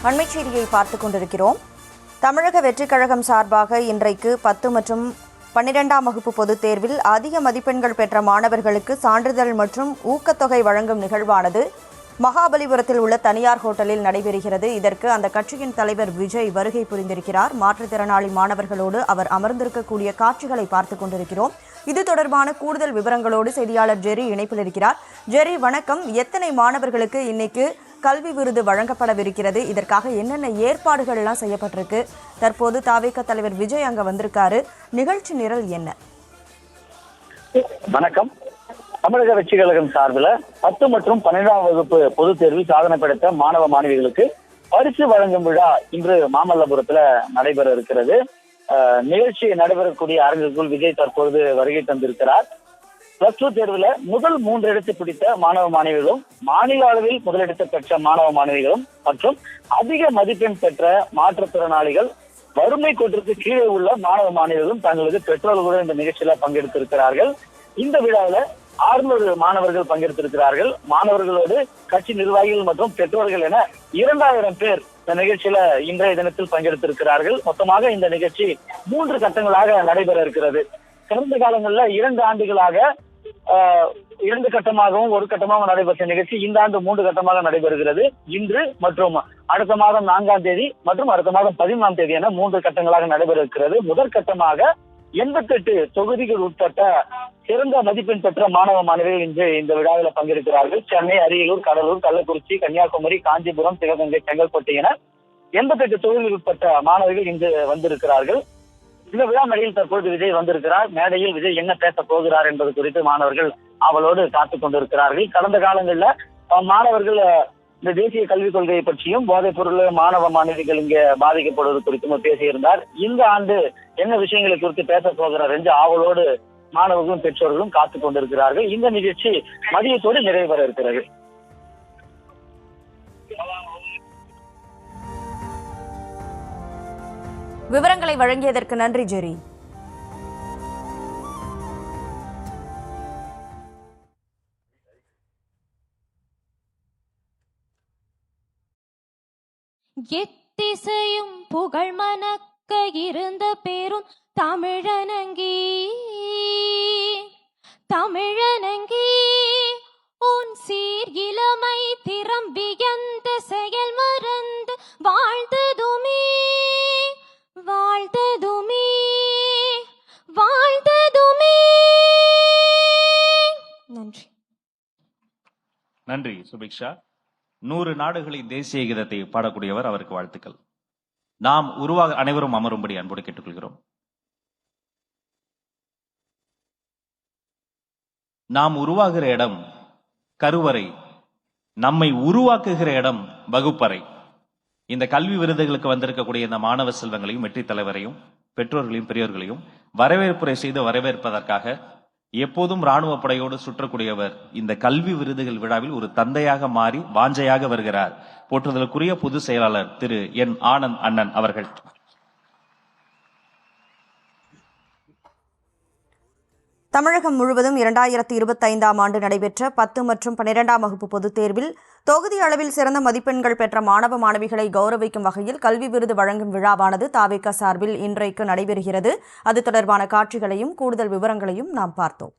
அண்மைச் செய்தியை பார்த்துக் கொண்டிருக்கிறோம். தமிழக வெற்றிக் கழகம் சார்பாக இன்றைக்கு 10 மற்றும் 12ஆம் வகுப்பு பொதுத் தேர்வில் அதிக மதிப்பெண்கள் பெற்ற மாணவர்களுக்கு சான்றிதழ் மற்றும் ஊக்கத்தொகை வழங்கும் நிகழ்வானது மகாபலிபுரத்தில் உள்ள தனியார் ஹோட்டலில் நடைபெறுகிறது. இதற்கு அந்த கட்சியின் தலைவர் விஜய் வருகை புரிந்திருக்கிறார். மாற்றுத்திறனாளி மாணவர்களோடு அவர் அமர்ந்திருக்கக்கூடிய காட்சிகளை பார்த்துக் கொண்டிருக்கிறோம். இது தொடர்பான கூடுதல் விவரங்களோடு செய்தியாளர் ஜெரி இணைப்பில் இருக்கிறார். ஜெரி, வணக்கம். எத்தனை மாணவர்களுக்கு இன்னைக்கு கல்வி விருது வழங்கப்படவிருக்கிறது? இதற்காக என்னென்ன ஏற்பாடுகள் எல்லாம் செய்யப்பட்டிருக்கு? தற்போது தாவேக தலைவர் விஜய் அங்க வந்திருக்காரு. நிகழ்ச்சி நிரல் என்ன? வணக்கம். தமிழக வெற்றி கழகம் சார்பில் 10 மற்றும் 12ஆம் வகுப்பு பொதுத் தேர்வில் சாதனை படைத்த மாணவ மாணவிகளுக்கு பரிசு வழங்கும் விழா இன்று மாமல்லபுரத்துல நடைபெற இருக்கிறது. நிகழ்ச்சி நடைபெறக்கூடிய அரங்குக்குள் விஜய் தற்பொழுது வருகை தந்திருக்கிறார். +2 தேர்வுல முதல் 3 இடத்தை பிடித்த மாணவ மாணவிகளும், மாநில அளவில் முதலிடத்தை பெற்ற மாணவ மாணவிகளும் மற்றும் அதிக மதிப்பெண் பெற்ற மாற்றுத்திறனாளிகள், வறுமை கோட்டிற்கு கீழே உள்ள மாணவ மாணவிகளும் தங்களது பெற்றோர்களுடன் இந்த நிகழ்ச்சியில பங்கெடுத்திருக்கிறார்கள். இந்த விழாவில் 600 மாணவர்கள் பங்கெடுத்திருக்கிறார்கள். மாணவர்களோடு கட்சி நிர்வாகிகள் மற்றும் பெற்றோர்கள் என 2000 பேர் இந்த நிகழ்ச்சியில இன்றைய தினத்தில் பங்கெடுத்திருக்கிறார்கள். மொத்தமாக இந்த நிகழ்ச்சி 3 கட்டங்களாக நடைபெற இருக்கிறது. கடந்த காலங்களில் 2 ஆண்டுகளாக 2 கட்டமாகவும் 1 கட்டமாகவும் நடைபெற்ற நிகழ்ச்சி இந்த ஆண்டு 3 கட்டமாக நடைபெறுகிறது. இன்று மற்றும் அடுத்த மாதம் 4ஆம் தேதி மற்றும் அடுத்த மாதம் 15ஆம் தேதி என 3 கட்டங்களாக நடைபெற இருக்கிறது. முதற்கட்டமாக 88 தொகுதிகள் உட்பட்ட சிறந்த மதிப்பெண் பெற்ற மாணவ மாணவிகள் இன்று இந்த விழாவில் பங்கெடுக்கிறார்கள். சென்னை, அரியலூர், கடலூர், கள்ளக்குறிச்சி, கன்னியாகுமரி, காஞ்சிபுரம், சிவகங்கை, செங்கல்பட்டு என 88 தொகுதிகள் உட்பட்ட மாணவர்கள் இன்று வந்திருக்கிறார்கள். இந்த விழா மேடையில் தற்போது விஜய் வந்திருக்கிறார். மேடையில் விஜய் என்ன பேச போகிறார் என்பது குறித்து மாணவர்கள் அவளோடு காத்துக் கொண்டிருக்கிறார்கள். கடந்த காலங்களில் மாணவர்கள் இந்த தேசிய கல்விக் கொள்கையை பற்றியும் போதைப் பொருள் மாணவ மாணவிகள் இங்கே பாதிக்கப்படுவது குறித்தும் பேசியிருந்தார். இந்த ஆண்டு என்ன விஷயங்களை குறித்து பேச போகிறார் என்று அவளோடு மாணவர்களும் பெற்றோர்களும் காத்துக் கொண்டிருக்கிறார்கள். இந்த நிகழ்ச்சி மதியத்தோடு நிறைவு பெற இருக்கிறது. விவரங்களை வழங்கியதற்கு நன்றி ஜெரி. எத்திசையும் புகழ் மணக்க இருந்த பேரும் தமிழனங்கி தமிழனங்கி உன் சீர் இளமை திறம் வியந்த செயல் மறந்து வாழ்ந்ததுமே வாழ்ந்ததுமே வாழ்ந்ததுமே. நன்றி. நன்றி சுபிக்ஷா. 100 நாடுகளின் தேசிய கீதத்தை பாடக்கூடியவர், அவருக்கு வாழ்த்துக்கள். நாம் அனைவரும் அமரும்படி அன்போடு கேட்டுக்கொள்கிறோம். நாம் உருவாகிற இடம் கருவறை, நம்மை உருவாக்குகிற இடம் வகுப்பறை. இந்த கல்வி விருதுகளுக்கு வந்திருக்கக்கூடிய இந்த மாணவ செல்வங்களையும் வெற்றி தலைவரையும் பெற்றோர்களையும் பெரியோர்களையும் வரவேற்புரை செய்து வரவேற்பதற்காக எப்போதும் ராணுவ படையோடு சுற்றக்கூடியவர் இந்த கல்வி விருதுகள் விழாவில் ஒரு தந்தையாக மாறி வாஞ்சையாக வருகிறார். போற்றுதலுக்குரிய பொதுச் செயலாளர் திரு என் ஆனந்த் அண்ணன் அவர்கள். தமிழகம் முழுவதும் 2025ஆம் ஆண்டு நடைபெற்ற 10 மற்றும் 12ஆம் வகுப்பு பொதுத் தேர்வில் தொகுதி அளவில் சிறந்த மதிப்பெண்கள் பெற்ற மாணவ மாணவிகளை கௌரவிக்கும் வகையில் கல்வி விருது வழங்கும் விழாவானது தாவேக சார்பில் இன்றைக்கு நடைபெறுகிறது. அது தொடர்பான காட்சிகளையும் கூடுதல் விவரங்களையும் நாம் பார்த்தோம்.